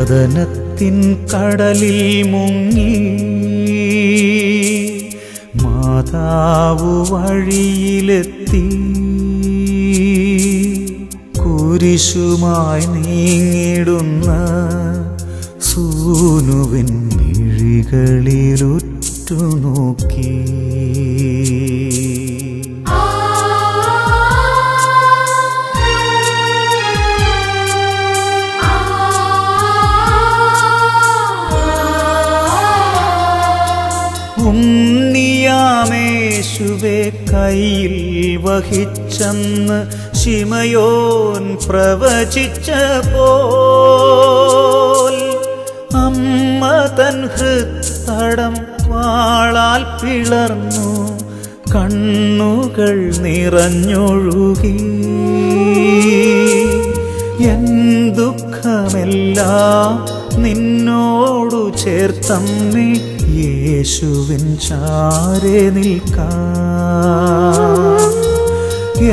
കഥനത്തിൻ കടലിൽ മുങ്ങി മാതാവ് വഴിയിലെത്തി. കുരിശുമായി നീങ്ങിടുന്ന സൂനുവിൻ മിഴികളിലുറ്റുനോക്കി. ഉണ്ണിയാമേശുവെ കയ്യിൽ വഹിച്ചെന്ന് ശിമയോൻ പ്രവചിച്ചപ്പോൾ അമ്മ തൻ ഹൃത്തടം വാളാൽ പിളർന്നു, കണ്ണുകൾ നിറഞ്ഞൊഴുകി. എൻ ദുഃഖമെല്ലാം നിന്നോടു ചേർത്തമ്മേ, യേശുവിൻ ചാരെ നിൽക്കാം.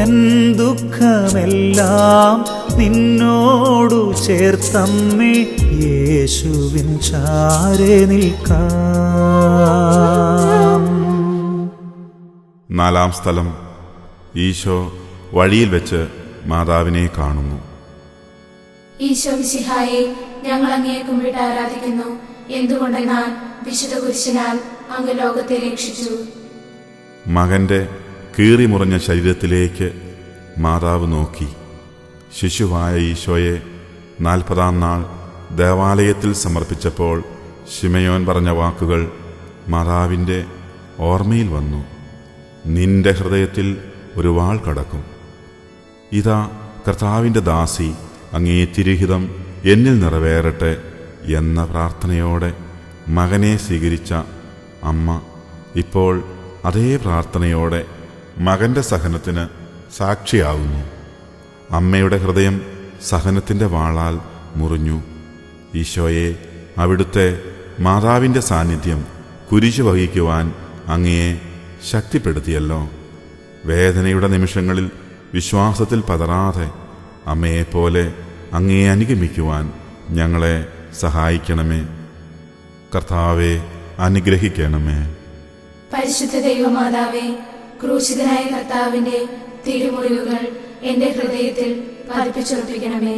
എൻ ദുഃഖമെല്ലാം നിന്നോടു ചേർത്തമ്മേ, യേശുവിൻ ചാരെ നിൽക്കാം. നാലാം സ്ഥലം. ഈശോ വഴിയിൽ വെച്ച് മാതാവിനെ കാണുന്നു. ഈശോ മിശിഹായെ, ഞങ്ങൾ അങ്ങയെ കുമ്പിട്ട് ആരാധിക്കുന്നു. എന്തുകൊണ്ടെന്നാൽ വിശുദ്ധ കുരിശിനാൽ അങ്ങ് ലോകത്തെ രക്ഷിച്ചു. മകന്റെ കീറിമുറിഞ്ഞ ശരീരത്തിലേക്ക് മാതാവ് നോക്കി. ശിശുവായ ഈശോയെ 40-ാം നാൾ ദേവാലയത്തിൽ സമർപ്പിച്ചപ്പോൾ ശിമയോൻ പറഞ്ഞ വാക്കുകൾ മാതാവിൻ്റെ ഓർമ്മയിൽ വന്നു. നിന്റെ ഹൃദയത്തിൽ ഒരു വാൾ കടക്കും. ഇതാ കർത്താവിൻ്റെ ദാസി, അങ്ങേ തിരുഹിതം എന്നിൽ നിറവേറട്ടെ എന്ന പ്രാർത്ഥനയോടെ മകനെ സ്വീകരിച്ച അമ്മ ഇപ്പോൾ അതേ പ്രാർത്ഥനയോടെ മകൻ്റെ സഹനത്തിന് സാക്ഷിയാവുന്നു. അമ്മയുടെ ഹൃദയം സഹനത്തിൻ്റെ വാളാൽ മുറിഞ്ഞു. ഈശോയെ, അവിടുത്തെ മാതാവിൻ്റെ സാന്നിധ്യം കുരിശ് വഹിക്കുവാൻ അങ്ങയെ ശക്തിപ്പെടുത്തിയല്ലോ. വേദനയുടെ നിമിഷങ്ങളിൽ വിശ്വാസത്തിൽ പതറാതെ അമ്മയെപ്പോലെ അങ്ങയെ അനുഗമിക്കുവാൻ ഞങ്ങളെ സഹായിക്കണമേ. കർത്താവെ, അനുഗ്രഹിക്കണമേ. പരിശുദ്ധ ദൈവമാതാവേ, ക്രൂശിതനായ കർത്താവിന്റെ തിരുമുറിവുകൾ എന്റെ ഹൃദയത്തിൽ പതിപ്പിച്ചുറപ്പിക്കണമേ.